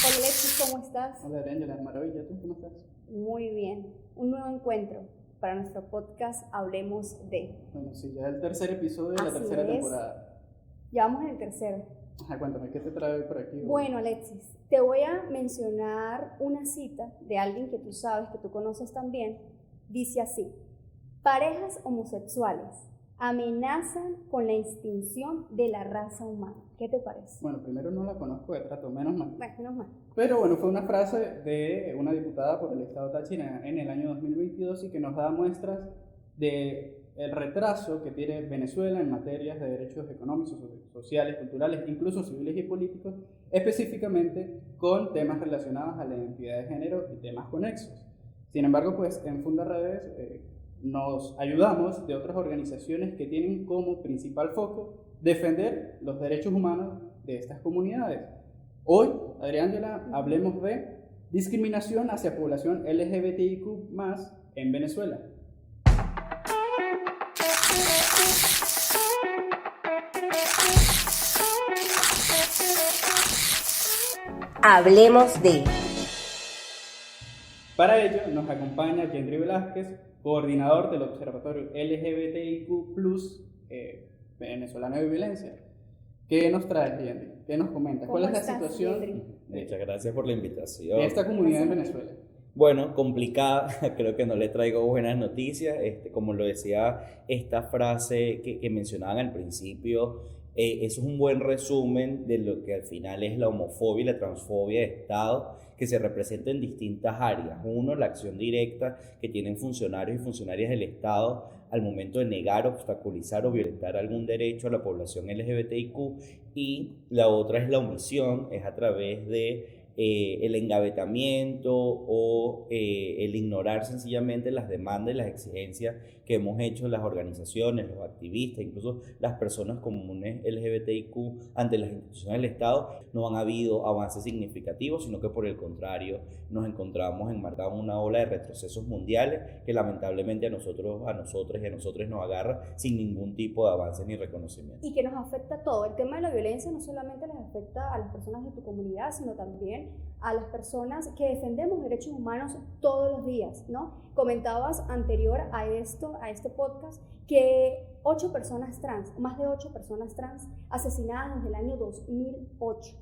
Hola Alexis, ¿cómo estás? Hola Angela, maravilla, ¿tú cómo estás? Muy bien. Un nuevo encuentro para nuestro podcast Hablemos de. Bueno, sí, ya el tercer episodio de la Así tercera es. temporada. Ya vamos en el tercero. Ajá, cuéntame, ¿qué te trae hoy por aquí? Bueno, Alexis, te voy a mencionar una cita de alguien que tú sabes, que tú conoces también. Dice así: parejas homosexuales amenazan con la extinción de la raza humana. ¿Qué te parece? Bueno, primero no la conozco de trato, menos mal. Bueno, menos mal. Pero bueno, fue una frase de una diputada por el estado Táchira en el año 2022 y que nos da muestras de el retraso que tiene Venezuela en materias de derechos económicos, sociales, culturales, incluso civiles y políticos, específicamente con temas relacionados a la identidad de género y temas conexos. Sin embargo, pues en Fundaredes nos ayudamos de otras organizaciones que tienen como principal foco defender los derechos humanos de estas comunidades. Hoy, Adriángela, hablemos de discriminación hacia población LGBTIQ+ en Venezuela. Hablemos de. Para ello nos acompaña Yendri Velázquez, coordinador del Observatorio LGBTIQ+ venezolano de violencia. ¿Qué nos trae, Yendri? ¿Qué nos comenta? ¿Cuál es la situación Muchas gracias por la invitación. de esta comunidad en Venezuela? Bueno, complicada, creo que no le traigo buenas noticias. Como lo decía esta frase que mencionaban al principio, eso es un buen resumen de lo que al final es la homofobia y la transfobia de Estado, que se representa en distintas áreas. Uno, la acción directa que tienen funcionarios y funcionarias del Estado al momento de negar, obstaculizar o violentar algún derecho a la población LGBTIQ, y la otra es la omisión, es a través de el engavetamiento o el ignorar sencillamente las demandas y las exigencias que hemos hecho las organizaciones, los activistas, incluso las personas comunes LGBTIQ ante las instituciones del Estado. No han habido avances significativos, sino que por el contrario nos encontramos enmarcados en una ola de retrocesos mundiales que lamentablemente a nosotros, a nosotras y a nosotros nos agarra sin ningún tipo de avance ni reconocimiento. Y que nos afecta a todo. El tema de la violencia no solamente les afecta a las personas de tu comunidad, sino también a las personas que defendemos derechos humanos todos los días, ¿no? Comentabas anterior a este podcast, que 8 personas trans, más de 8 personas trans asesinadas desde el año 2008.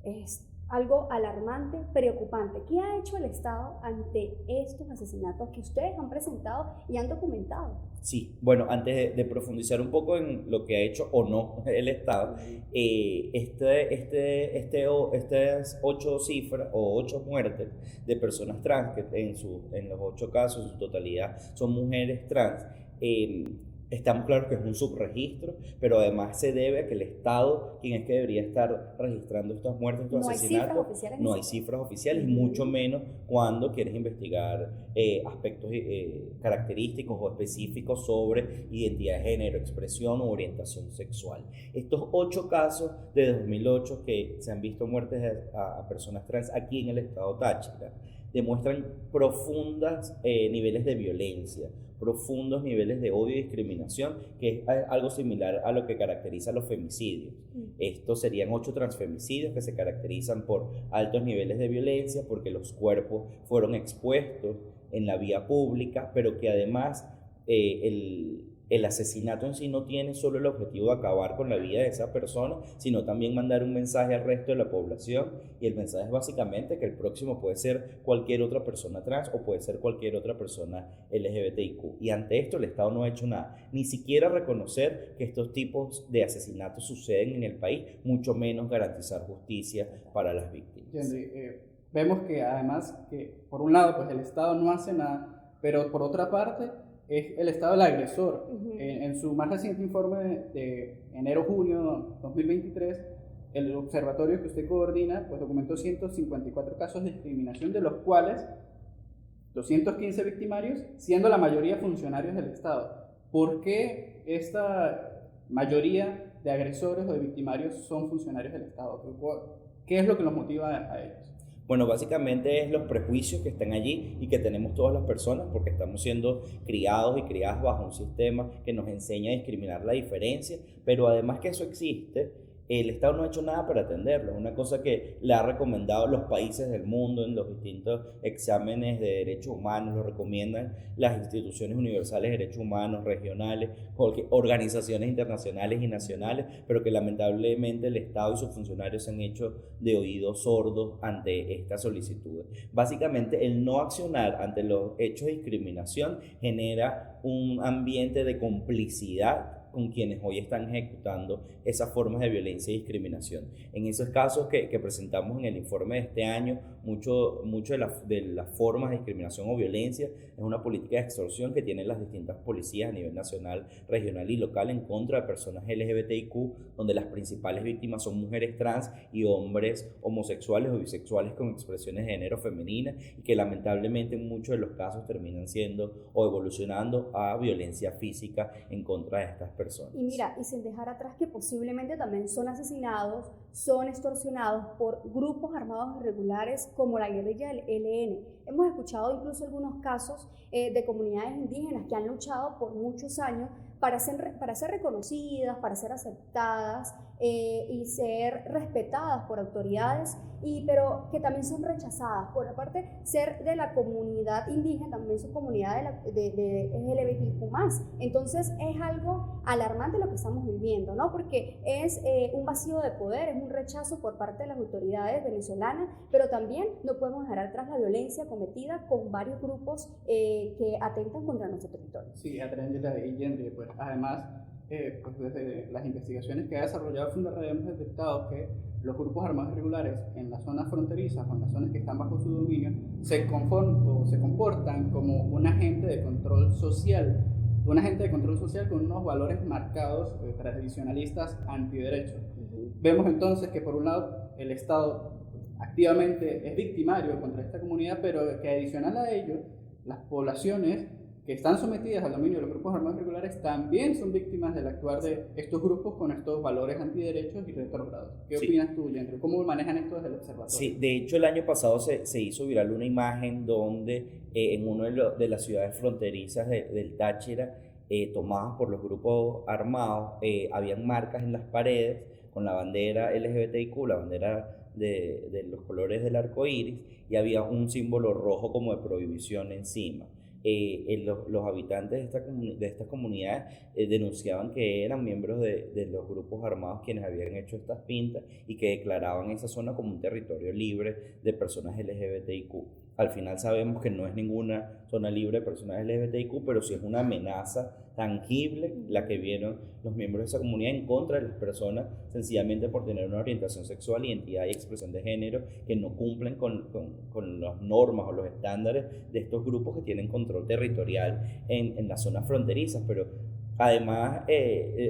Es algo alarmante, preocupante. ¿Qué ha hecho el Estado ante estos asesinatos que ustedes han presentado y han documentado? Sí, bueno, antes de profundizar un poco en lo que ha hecho o no el Estado, estas 8 cifras o 8 muertes de personas trans, que en los 8 casos, en su totalidad, son mujeres trans, estamos claros que es un subregistro, pero además se debe a que el Estado, quien es que debería estar registrando estas muertes, estos asesinatos, no hay cifras oficiales, y mucho menos cuando quieres investigar aspectos característicos o específicos sobre identidad de género, expresión o orientación sexual. Estos 8 casos de 2008 que se han visto muertes a personas trans aquí en el estado Táchira demuestran profundos niveles de violencia, profundos niveles de odio y discriminación, que es algo similar a lo que caracteriza los femicidios. Estos serían 8 transfemicidios que se caracterizan por altos niveles de violencia, porque los cuerpos fueron expuestos en la vía pública, pero que además el asesinato en sí no tiene solo el objetivo de acabar con la vida de esa persona, sino también mandar un mensaje al resto de la población, y el mensaje es básicamente que el próximo puede ser cualquier otra persona trans o puede ser cualquier otra persona LGBTIQ. Y ante esto el Estado no ha hecho nada, ni siquiera reconocer que estos tipos de asesinatos suceden en el país, mucho menos garantizar justicia para las víctimas. Henry, vemos que además que por un lado pues el Estado no hace nada, pero por otra parte es el Estado el agresor. En su más reciente informe de enero-junio 2023, el observatorio que usted coordina pues documentó 154 casos de discriminación, de los cuales 215 victimarios, siendo la mayoría funcionarios del Estado. ¿Por qué esta mayoría de agresores o de victimarios son funcionarios del Estado? ¿Qué es lo que los motiva a ellos? Bueno, básicamente es los prejuicios que están allí y que tenemos todas las personas, porque estamos siendo criados y criadas bajo un sistema que nos enseña a discriminar la diferencia, pero además que eso existe, el Estado no ha hecho nada para atenderlo. Es una cosa que le ha recomendado los países del mundo en los distintos exámenes de derechos humanos, lo recomiendan las instituciones universales de derechos humanos, regionales, organizaciones internacionales y nacionales, pero que lamentablemente el Estado y sus funcionarios se han hecho de oídos sordos ante estas solicitudes. Básicamente, el no accionar ante los hechos de discriminación genera un ambiente de complicidad con quienes hoy están ejecutando esas formas de violencia y discriminación. En esos casos que presentamos en el informe de este año, mucho de las formas de discriminación o violencia es una política de extorsión que tienen las distintas policías a nivel nacional, regional y local en contra de personas LGBTIQ, donde las principales víctimas son mujeres trans y hombres homosexuales o bisexuales con expresiones de género femenina, y que lamentablemente en muchos de los casos terminan siendo o evolucionando a violencia física en contra de estas personas. Y mira, y sin dejar atrás que posiblemente también son asesinados, son extorsionados por grupos armados irregulares como la guerrilla del ELN. Hemos escuchado incluso algunos casos de comunidades indígenas que han luchado por muchos años para ser reconocidas, para ser aceptadas y ser respetadas por autoridades, pero que también son rechazadas. Por aparte, ser de la comunidad indígena, también su comunidad de LGBTQ+. Entonces es algo alarmante lo que estamos viviendo, ¿no? Porque es un vacío de poder, es un rechazo por parte de las autoridades venezolanas, pero también no podemos dejar atrás la violencia cometida con varios grupos que atentan contra nuestro territorio. Sí, Adriana y Gendry, pues además, pues desde las investigaciones que ha desarrollado Fundarred hemos detectado que los grupos armados irregulares en las zonas fronterizas o en las zonas que están bajo su dominio se comportan como un agente de control social, con unos valores marcados tradicionalistas antiderechos. Vemos entonces que por un lado el Estado activamente es victimario contra esta comunidad, pero que adicional a ello, las poblaciones que están sometidas al dominio de los grupos armados irregulares también son víctimas del actuar de estos grupos con estos valores antiderechos y retrógrados. ¿Qué opinas tú, Gendry? ¿Cómo manejan esto desde el observatorio? Sí, de hecho el año pasado se hizo viral una imagen donde en una de las ciudades fronterizas del Táchira, tomadas por los grupos armados, habían marcas en las paredes con la bandera LGBTIQ, la bandera de los colores del arco iris, y había un símbolo rojo como de prohibición encima. Los habitantes de estas comunidades denunciaban que eran miembros de los grupos armados quienes habían hecho estas pintas y que declaraban esa zona como un territorio libre de personas LGBTIQ. Al final sabemos que no es ninguna zona libre de personas LGBTIQ, pero sí es una amenaza tangible la que vieron los miembros de esa comunidad en contra de las personas sencillamente por tener una orientación sexual, identidad y expresión de género que no cumplen con las normas o los estándares de estos grupos que tienen control territorial en las zonas fronterizas. Pero además,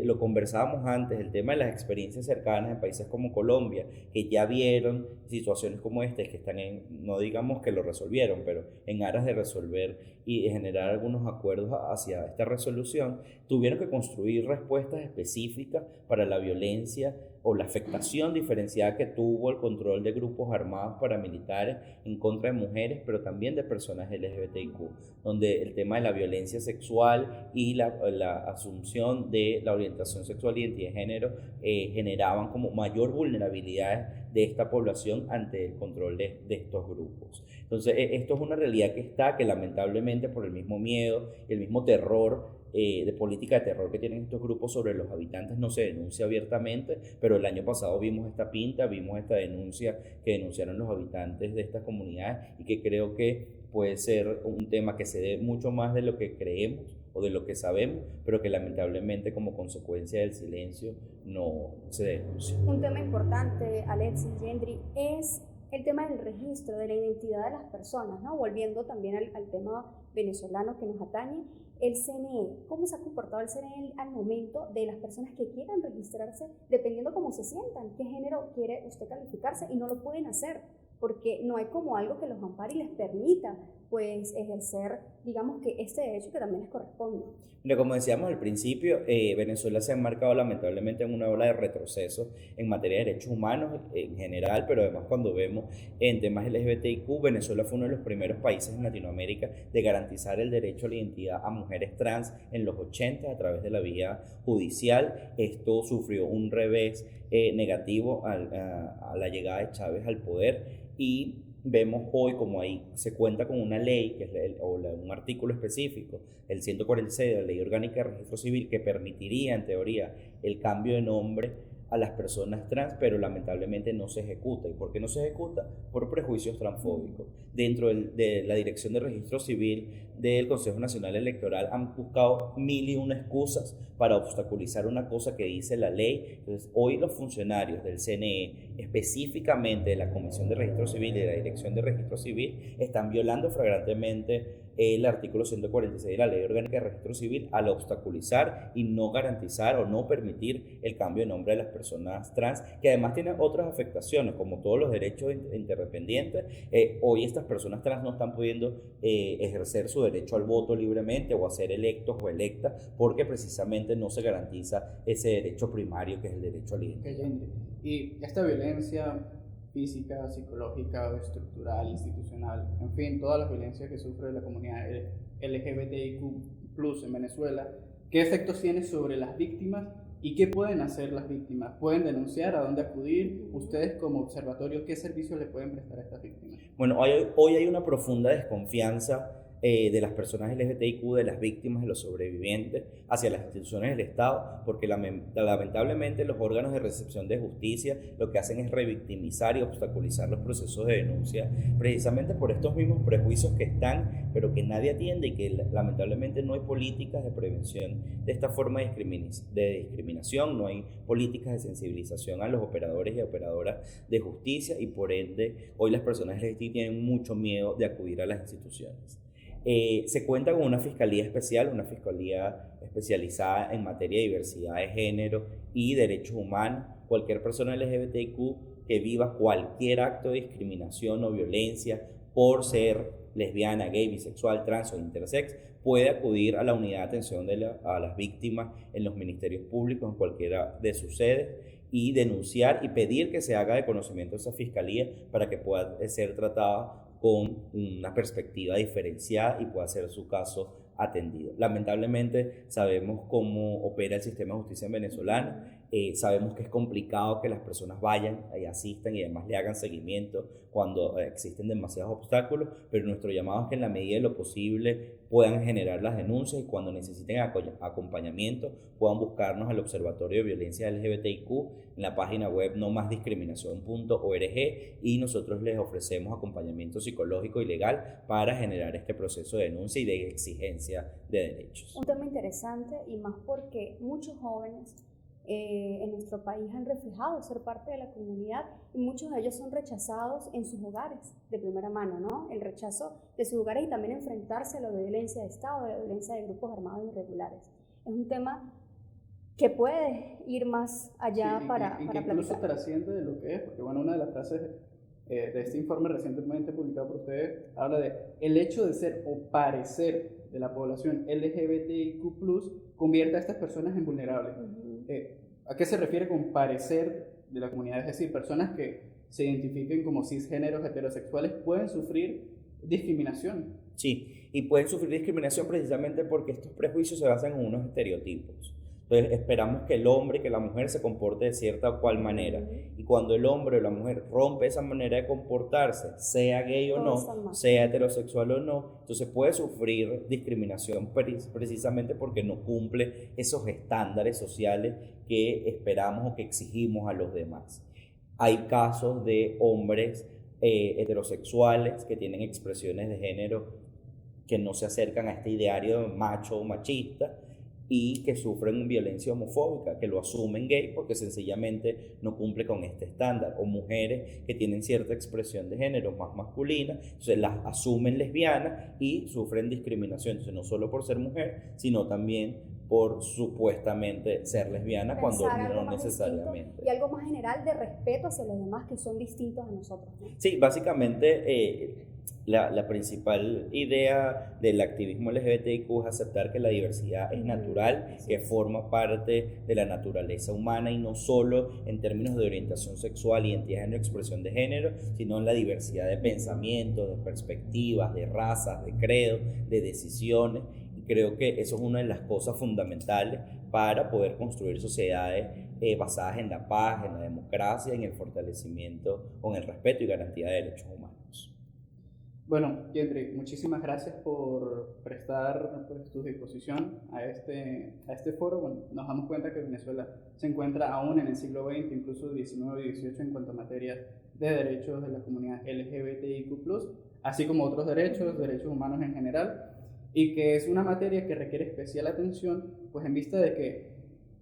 lo conversábamos antes, el tema de las experiencias cercanas en países como Colombia, que ya vieron situaciones como esta, que están no digamos que lo resolvieron, pero en aras de resolver y de generar algunos acuerdos hacia esta resolución, tuvieron que construir respuestas específicas para la violencia o la afectación diferenciada que tuvo el control de grupos armados paramilitares en contra de mujeres, pero también de personas LGBTIQ, donde el tema de la violencia sexual y la asunción de la orientación sexual y identidad de género generaban como mayor vulnerabilidad de esta población ante el control de estos grupos. Entonces, esto es una realidad que lamentablemente por el mismo miedo y el mismo terror de política de terror que tienen estos grupos sobre los habitantes no se denuncia abiertamente, pero el año pasado vimos esta denuncia que denunciaron los habitantes de estas comunidades y que creo que puede ser un tema que se dé mucho más de lo que creemos o de lo que sabemos, pero que lamentablemente como consecuencia del silencio no se denuncia. Un tema importante, Alexis, Gendry, es el tema del registro de la identidad de las personas, ¿no? Volviendo también al tema venezolano que nos atañe, el CNE. ¿Cómo se ha comportado el CNE al momento de las personas que quieran registrarse, dependiendo cómo se sientan, qué género quiere usted calificarse y no lo pueden hacer? Porque no hay como algo que los ampare y les permita pues ejercer, digamos que este derecho que también les corresponde. Pero como decíamos al principio, Venezuela se ha marcado lamentablemente en una ola de retroceso en materia de derechos humanos en general, pero además cuando vemos en temas LGBTIQ, Venezuela fue uno de los primeros países en Latinoamérica de garantizar el derecho a la identidad a mujeres trans en los 80 a través de la vía judicial. Esto sufrió un revés negativo a la llegada de Chávez al poder, y vemos hoy como ahí se cuenta con una ley, que es un artículo específico, el 146 de la Ley Orgánica de Registro Civil, que permitiría en teoría el cambio de nombre a las personas trans, pero lamentablemente no se ejecuta. ¿Y por qué no se ejecuta? Por prejuicios transfóbicos. Dentro de la Dirección de Registro Civil del Consejo Nacional Electoral han buscado 1001 excusas para obstaculizar una cosa que dice la ley. Entonces, hoy los funcionarios del CNE, específicamente de la Comisión de Registro Civil y de la Dirección de Registro Civil, están violando flagrantemente el artículo 146 de la Ley Orgánica de Registro Civil al obstaculizar y no garantizar o no permitir el cambio de nombre de las personas trans, que además tienen otras afectaciones, como todos los derechos interdependientes. Hoy estas personas trans no están pudiendo ejercer su derecho al voto libremente o a ser electos o electas, porque precisamente no se garantiza ese derecho primario que es el derecho a la identidad. Y esta violencia física, psicológica, o estructural, institucional, en fin, todas las violencias que sufre la comunidad LGBTIQ+ en Venezuela, ¿qué efectos tiene sobre las víctimas y qué pueden hacer las víctimas? ¿Pueden denunciar? ¿A dónde acudir? Ustedes como observatorio, ¿qué servicios le pueden prestar a estas víctimas? Bueno, hoy hay una profunda desconfianza de las personas LGBTIQ, de las víctimas, de los sobrevivientes, hacia las instituciones del Estado, porque lamentablemente los órganos de recepción de justicia lo que hacen es revictimizar y obstaculizar los procesos de denuncia, precisamente por estos mismos prejuicios que están, pero que nadie atiende, y que lamentablemente no hay políticas de prevención de esta forma de discriminación, no hay políticas de sensibilización a los operadores y operadoras de justicia, y por ende hoy las personas LGBTI tienen mucho miedo de acudir a las instituciones. Se cuenta con una fiscalía especial, una fiscalía especializada en materia de diversidad de género y derechos humanos. Cualquier persona LGBTIQ que viva cualquier acto de discriminación o violencia por ser lesbiana, gay, bisexual, trans o intersex puede acudir a la unidad de atención a las víctimas en los ministerios públicos, en cualquiera de sus sedes, y denunciar y pedir que se haga de conocimiento de esa fiscalía para que pueda ser tratada con una perspectiva diferenciada y pueda ser su caso atendido. Lamentablemente sabemos cómo opera el sistema de justicia venezolano, sabemos que es complicado que las personas vayan y asistan y además le hagan seguimiento cuando existen demasiados obstáculos, pero nuestro llamado es que en la medida de lo posible puedan generar las denuncias, y cuando necesiten acompañamiento puedan buscarnos al Observatorio de Violencia LGBTIQ en la página web nomasdiscriminación.org, y nosotros les ofrecemos acompañamiento psicológico y legal para generar este proceso de denuncia y de exigencia de derechos. Un tema interesante, y más porque muchos jóvenes en nuestro país han reflejado ser parte de la comunidad, y muchos de ellos son rechazados en sus hogares de primera mano, ¿no? El rechazo de sus hogares, y también enfrentarse a la violencia de Estado, a la violencia de grupos armados irregulares. Es un tema que puede ir más allá, sí, para que incluso trasciende de lo que es, porque bueno, una de las frases de este informe recientemente publicado por ustedes habla de el hecho de ser o parecer de la población LGBTIQ+ convierte a estas personas en vulnerables. ¿A qué se refiere con parecer de la comunidad? Es decir, personas que se identifiquen como cisgéneros heterosexuales pueden sufrir discriminación. Sí, y pueden sufrir discriminación precisamente porque estos prejuicios se basan en unos estereotipos. Entonces esperamos que el hombre, que la mujer se comporte de cierta o cual manera, y cuando el hombre o la mujer rompe esa manera de comportarse, sea gay o no, sea heterosexual o no, entonces puede sufrir discriminación precisamente porque no cumple esos estándares sociales que esperamos o que exigimos a los demás. Hay casos de hombres heterosexuales que tienen expresiones de género que no se acercan a este ideario macho o machista, y que sufren violencia homofóbica, que lo asumen gay porque sencillamente no cumple con este estándar, o mujeres que tienen cierta expresión de género más masculina, entonces las asumen lesbianas y sufren discriminación, entonces no solo por ser mujer, sino también por supuestamente ser lesbiana cuando Pensar algo no más necesariamente. distinto y algo más general de respeto hacia los demás que son distintos a nosotros, ¿no? Sí, básicamente la principal idea del activismo LGBTIQ es aceptar que la diversidad es natural, que forma parte de la naturaleza humana y no solo en términos de orientación sexual, identidad de género, expresión de género, sino en la diversidad de pensamientos, de perspectivas, de razas, de credos, de decisiones. Y creo que eso es una de las cosas fundamentales para poder construir sociedades basadas en la paz, en la democracia, en el fortalecimiento, con el respeto y garantía de derechos humanos. Bueno, Kendrick, muchísimas gracias por prestar pues, tu disposición a este foro. Bueno, nos damos cuenta que Venezuela se encuentra aún en el siglo XX, incluso XIX y XVIII, en cuanto a materias de derechos de la comunidad LGBTIQ+, así como otros derechos humanos en general, y que es una materia que requiere especial atención, pues en vista de que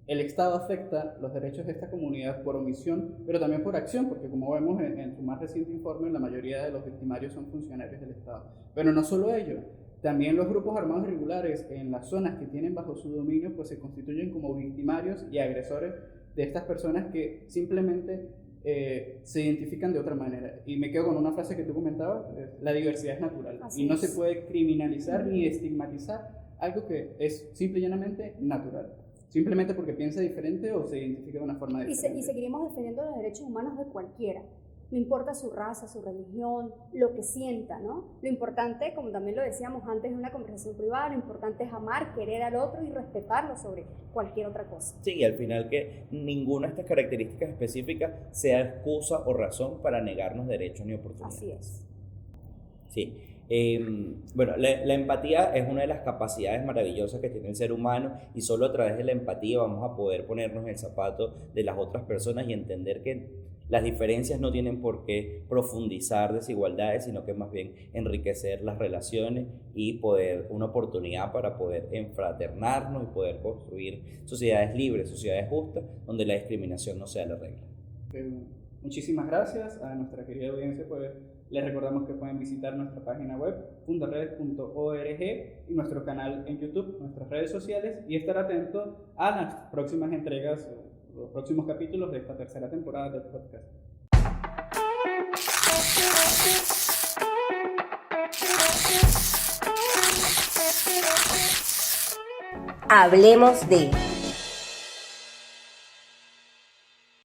el Estado afecta los derechos de esta comunidad por omisión, pero también por acción, porque como vemos en su más reciente informe, la mayoría de los victimarios son funcionarios del Estado. Pero no solo ello, también los grupos armados irregulares en las zonas que tienen bajo su dominio, pues se constituyen como victimarios y agresores de estas personas que simplemente se identifican de otra manera. Y me quedo con una frase que tú comentabas, la diversidad es natural. Así y no es. se puede criminalizar ni estigmatizar algo que es simple y llanamente natural. Simplemente porque piensa diferente o se identifica de una forma diferente. Y seguiremos defendiendo los derechos humanos de cualquiera. No importa su raza, su religión, lo que sienta, ¿no? Lo importante, como también lo decíamos antes en una conversación privada, lo importante es amar, querer al otro y respetarlo sobre cualquier otra cosa. Sí, y al final que ninguna de estas características específicas sea excusa o razón para negarnos derechos ni oportunidades. Así es. Sí. Bueno, la empatía es una de las capacidades maravillosas que tiene el ser humano y solo a través de la empatía vamos a poder ponernos en el zapato de las otras personas y entender que las diferencias no tienen por qué profundizar desigualdades, sino que más bien enriquecer las relaciones y una oportunidad para poder enfraternarnos y poder construir sociedades libres, sociedades justas, donde la discriminación no sea la regla. Muchísimas gracias a nuestra querida audiencia, pues les recordamos que pueden visitar nuestra página web fundaredes.org y nuestro canal en YouTube, nuestras redes sociales, y estar atento a las próximas entregas, los próximos capítulos de esta tercera temporada del podcast. Hablemos de